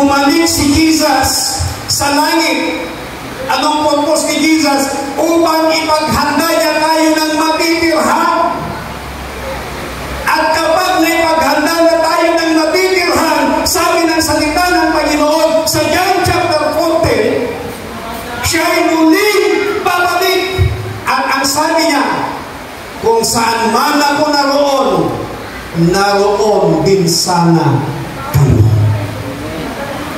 bumalik si Jesus sa langit. Anong purpose ni Jesus? Upang ipaghanda niya tayo ng matitirhan. At kapag naipaghanda na tayo ng matitirhan, sabi ng salita ng Panginoon sa John chapter 14, siya'y muling babalik. At ang sabi niya, kung saan man ako naroon din sana kayo.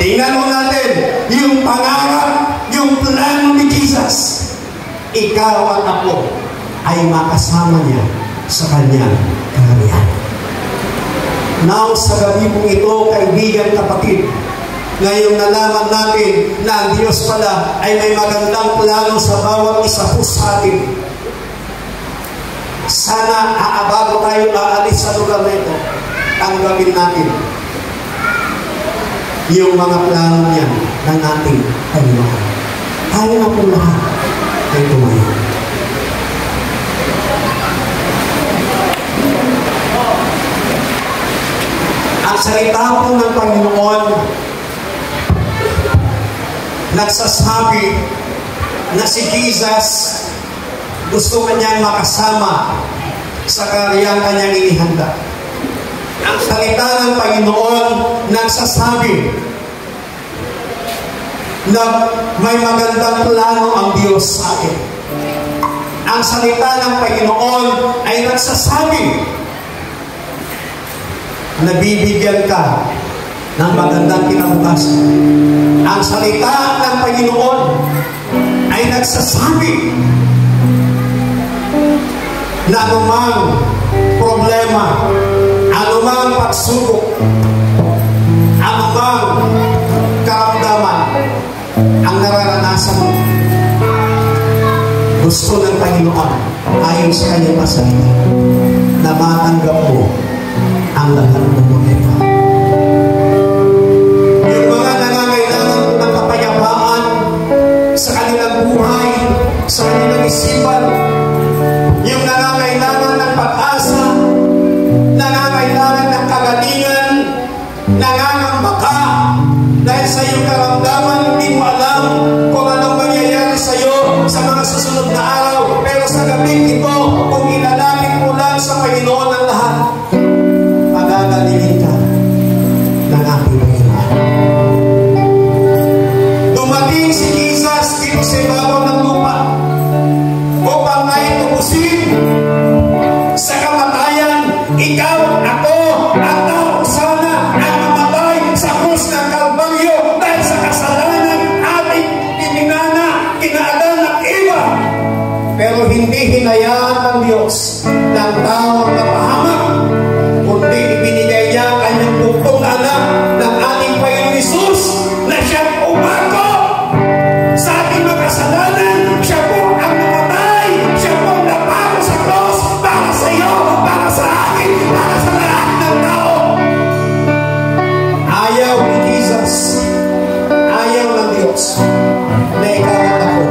Tingnan mo natin yung pangarap, yung plano ni Jesus. Ikaw at ako ay makasama niya sa kanyang kaharian. Now, sa gabi pong ito, kaibigan, kapatid, ngayong nalaman natin na ang Diyos pala ay may magandang plano sa bawat isa po sa atin. Sana bago tayo aalis sa lugar na ito, tanggapin natin yung mga plano niya ng ating Panginoon. Kaya na po lahat ay tumayo. Ang salita po ng Panginoon nagsasabi na si Jesus gusto kanyang makasama sa kaharian kanyang inihanda. Ang salita ng Panginoon nagsasabi na may magandang plano ang Diyos sa atin. Ang salita ng Panginoon ay nagsasabi na bibigyan ka ng magandang kinabukasan. Ang salita ng Panginoon ay nagsasabi na anumang problema, anumang pagsubok, anumang karamdaman ang nararanasan mo, gusto ng Panginoon ayon sa kanyang pasalita na matanggap mo ang lahat ng problema. Yung mga nangangailangan ng kapayapaan sa kanilang buhay, sa kanilang isipan, yung nangangailangan ng pag-asa, nangangailangan ng kagalingan, nangangambaka dahil sa iyong karamdaman, hindi mo alam kung anong mangyayari sa iyo sa mga susunod na araw. Pero sa gabi ito, kung ilalapit mo lang sa Panginoon ang lahat, magagalingin ka ng ating Panginoon. Dumating si Jesus dito sa ibabaw ng lupa upang maitubusin sa kamatayan. Ikaw, ako, at tao sana ang mamatay sa krus ng Kalbaryo dahil sa kasalanan ating ininana kina Adan at Eva. Pero hindi hinayaan ng Diyos ng tao ang napahamak, kundi ibinigay niya ang kanyang buktong anak ng ating Panginoon Jesus na siyang umako sa ating mga kasalanan. Siya po ang namatay, siya po ang napako sa cross para sa iyo, para sa akin, para sa lahat ng tao. Ayaw ni Jesus, ayaw ng Diyos na ikaw at ako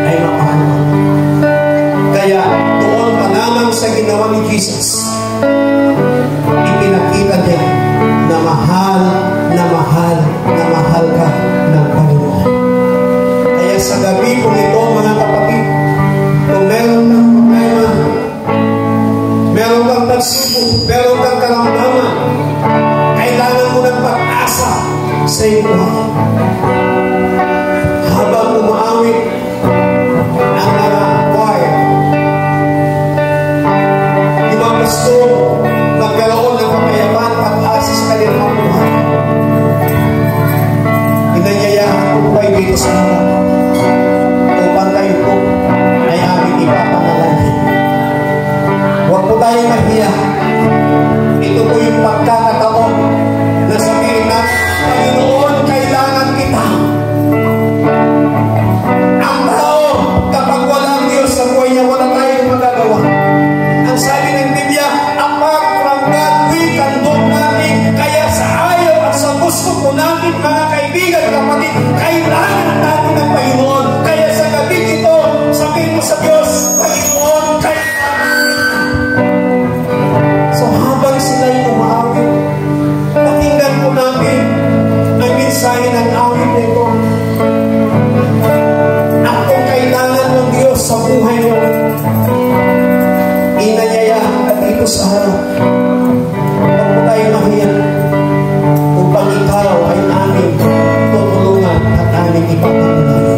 ay mapahamak. Kaya doon pa lamang sa ginawa ni Jesus, ipinakita niya na mahal, na mahal, na mahal ka ng Panginoon. Kaya sa gabi po nito, mga kapatid, kung meron kang problema, meron kang pagsubok, meron kang karamdaman, kailangan mo ng pag-asa sa iyong buhay. Habang umaawit ang mga choir, di ba gusto magkaroon ng kapayapaan, pag-asa sa kanilang buhay? Inanyayahan ko po ay dito sa mga upang tayo po ay aming ipapanalangin. Huwag po tayo mahiya. Ito po yung pagkakataon na sabihin na, Panginoon, kailangan kita. Ang tao, kapag walang Diyos sa buhay niya, wala tayong magagawa. Ang sabi ng Biblia, ang dito sa harap. Huwag po tayo mahiya upang ikaw ay aming tutulungan at aming ipapatuloy.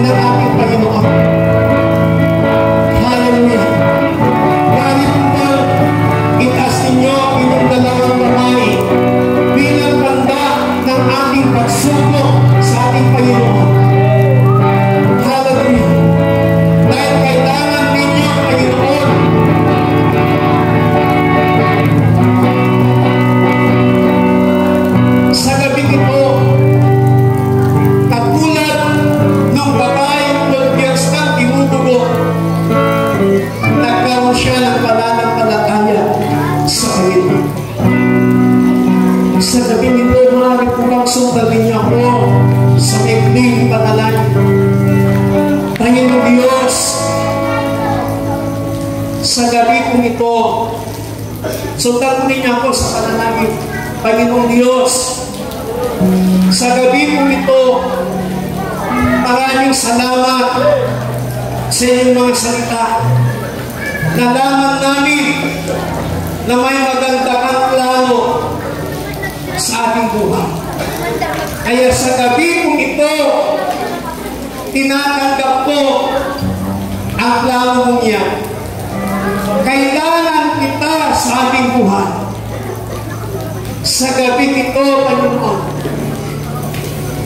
ng ating Panginoon. Diyos, sa gabi kong ito, sundan mo ninyo ako sa pananagin. Panginoong Diyos, sa gabi kong ito, maraming salamat sa inyong mga salita. Nalaman namin na may magandang plano sa ating buhay. Kaya sa gabi kong ito, tinatanggap ko ang plano mong yan. Kailangan kita sa ating buhay. Sa gabi ito, Panginoon,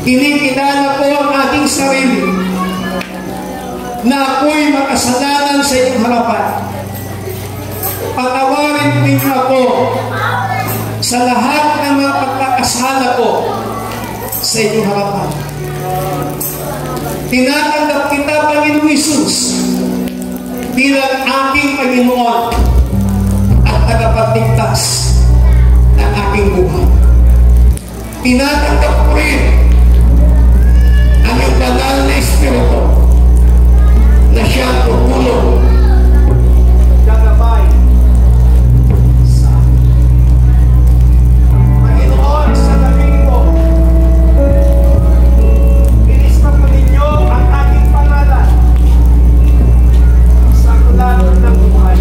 kinikilala ko ang ating sarili na ako'y makasalanan sa iyong harapan. Patawarin ninyo ako sa lahat ng mga pagkakasala ko sa inyong harapan. Tinatanggap kita, Panginoong Hesus, bilang aking Panginoon at tagapagligtas ng aking buhay. Tinatanggap ko rin ang iyong banal na Espiritu na siyang tutulong, gagabay sa Panginoon sa gabi ko. Inispa ko ninyo ang aking pangalan sa kulangan ng buhay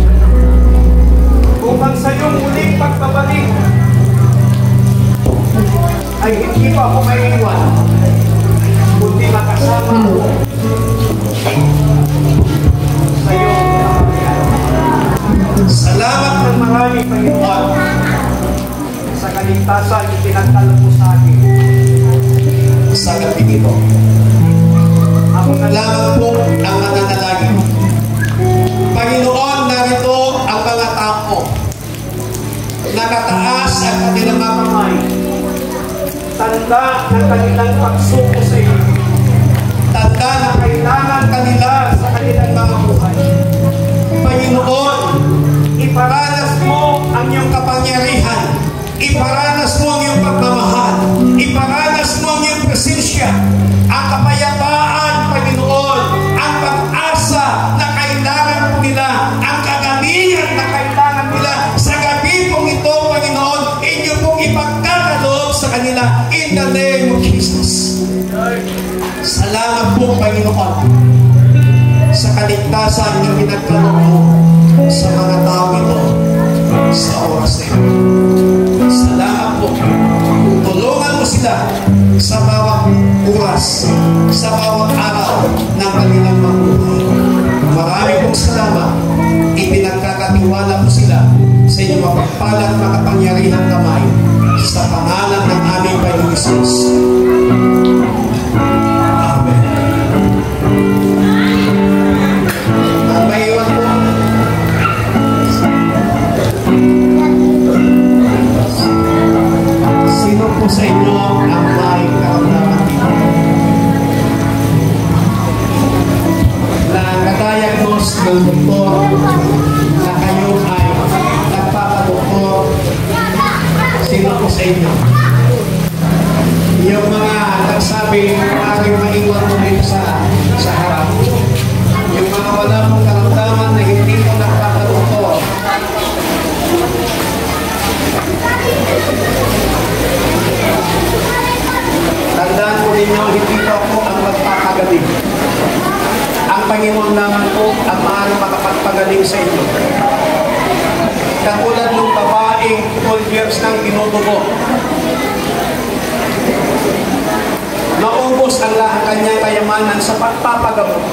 upang sa iyong muling pagbabalik ay hindi pa ako maiiwan, kundi makasama mo sa iyong kapatiran. Salamat ng marami, Panginoon, sa kaligtasan itinagdala mo sa akin sa gabi nito. Ako na lamang po ang mananalangin. Panginoon, narito ang mga tao. Nakataas ang kanilang mga kamay. Tanda ng kanilang pagsuko sa iyo. Tanda na kailangan kanila sa kanilang mga buhay. Panginoon, iparanas mo ang iyong kapangyarihan. Iparanas mo ang iyong pagmamahal. Iparanas mo ang iyong presensya. Ang kapayapaan, Panginoon. Ang pag-asa na kailangan po nila. Ang kagalingan na kailangan nila. Sa gabi pong ito, Panginoon, inyo pong ipagkakaloob sa kanila. In the name of Jesus. Salamat po, Panginoon, sa kaligtasan na pinagkaloob mo sa mga tao ito sa oras na ito. Salamat po. Tulungan mo sila sa bawat oras, sa bawat araw ng kanilang mabuhay. Marami pong salamat. Ipinagkakatiwala mo sila sa inyong mapagpalang makapangyarihang kamay sa pangalan ng aming Panginoong Hesus. Amen. Ang maiwan po. Sino po sa inyo ang may karamdaman dito? Na nakadiagnose ng doktor na kayo ay nagpapadoktor. Sino po sa inyo? Yung mga nagsabi aking maiwan mo dito sa harap. Yung mga wala mong karamdaman na hindi mo nagpapadoktor. Tandaan po ninyo, hindi pa po ang magpapagaling. Ang Panginoon naman po ang maaaring makapagpagaling sa inyo. Katulad ng babaeng 12 years nang tinutubo. Naubos ang lahat kanyang kayamanan sa pagpapagamot.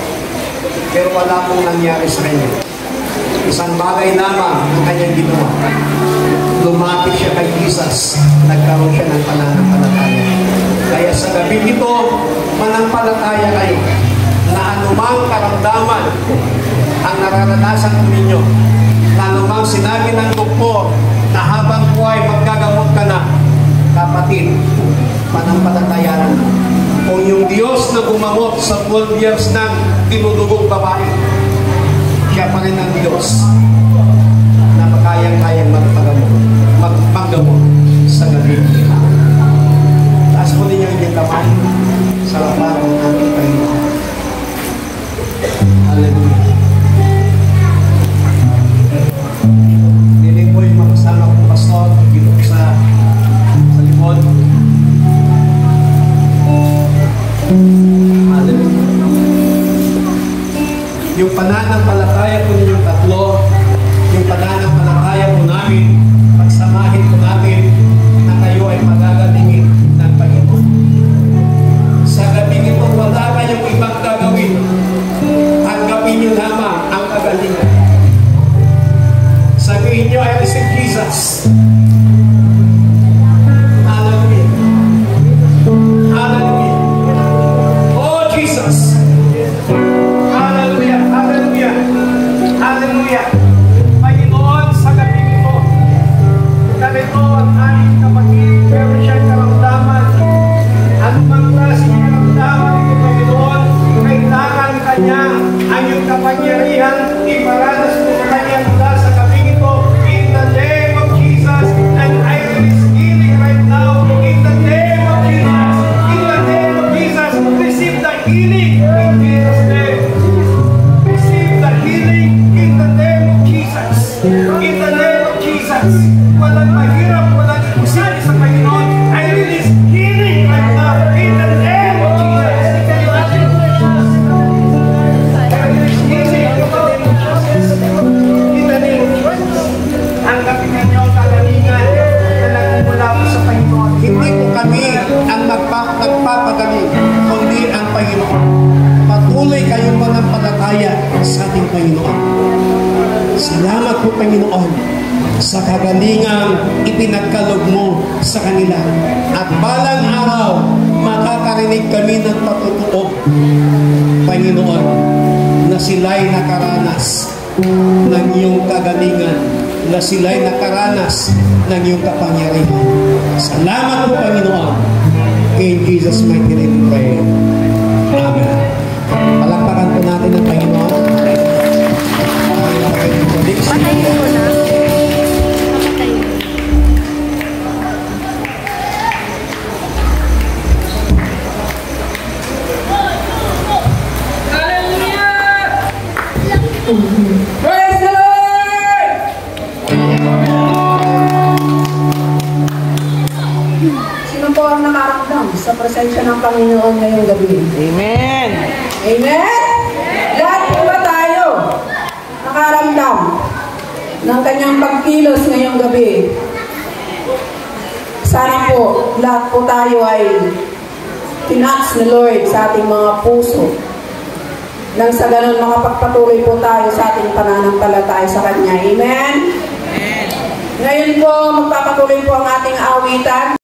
Pero wala pong nangyari sa kanya. Isang bagay lamang ang kanyang ginawa. Lumapit siya kay Jesus. Nagkaroon siya ng pananampalataya. Kaya sa gabi ito, manampalataya kayo na anumang karamdaman ang nararanasan ko ninyo, na anumang sinabi ng doktor na habang buhay maggagamot ka na, kapatid, panampalataya na. Kung yung Diyos na gumamot sa 12 years ng tinudugong babae, siya pa rin ang Diyos na makayang-kayang magpagamot sa gabi. Taas mo ninyo inyong kamay sa laban ng ating Panginoon. Hallelujah. Hindi mo yung mga kasama kong pastor dito sa likod. Hallelujah. Yung pananampalataya po ninyong tatlo, yung pananampalataya po namin, pagsamahin po natin na kayo ay magagalingin ng Panginoon. Sa gabing ito, wala kayong ibang gagawin. Tanggapin niyo lamang ang kagalingan. Sabihin niyo, I receive Jesus. Hallelujah. Hallelujah. Oh, Jesus. Hallelujah. Hallelujah. Hallelujah. Panginoon, sa gabi ito, ganito ang aming kapatid, pero siya'y karamdaman. Anumang klaseng karamdaman ito, Panginoon, kailangan kanya ang iyong kapangyarihan, iparanas mo sa kanya mula sa gabi ito, in the name of Jesus, and I release healing right now, in the name of Jesus, in the name of Jesus, receive the healing in Jesus' name. Receive the healing in the name of Jesus. In the name of Jesus. Walang mahirap, walang imposible sa Panginoon. I release healing right now in the name of Jesus. I release healing in the name of Jesus. In the name of Jesus. Ang kapitan niyo ang kagalingan na nagmumula po sa Panginoon. Hindi po kami ang nagpapagaling, kundi ang Panginoon. Patuloy kayong manampalataya sa ating Panginoon. Salamat po, Panginoon, sa kagalingang ipinagkaloob mo sa kanila. At balang araw, makakarinig kami ng patutuo, Panginoon, na sila'y nakaranas ng iyong kagalingan, na sila'y nakaranas ng iyong kapangyarihan. Salamat po, Panginoon. In Jesus' mighty name we pray. Amen. Palakpakan po natin ang Panginoon. Patayin mo na. Patayin. Hallelujah! Praise the Lord! Sino po ang nakaramdam sa presensya ng Panginoon ngayong gabi? Amen! Amen? Lahat po ba tayo nakaramdam ng kanyang pagkilos ngayong gabi? Sana po, lahat po tayo ay tinats ni Lord sa ating mga puso. Nang sa ganun, makapagpatuloy po tayo sa ating pananampalataya sa Kanya. Amen? Ngayon po, magpapatuloy po ang ating awitan.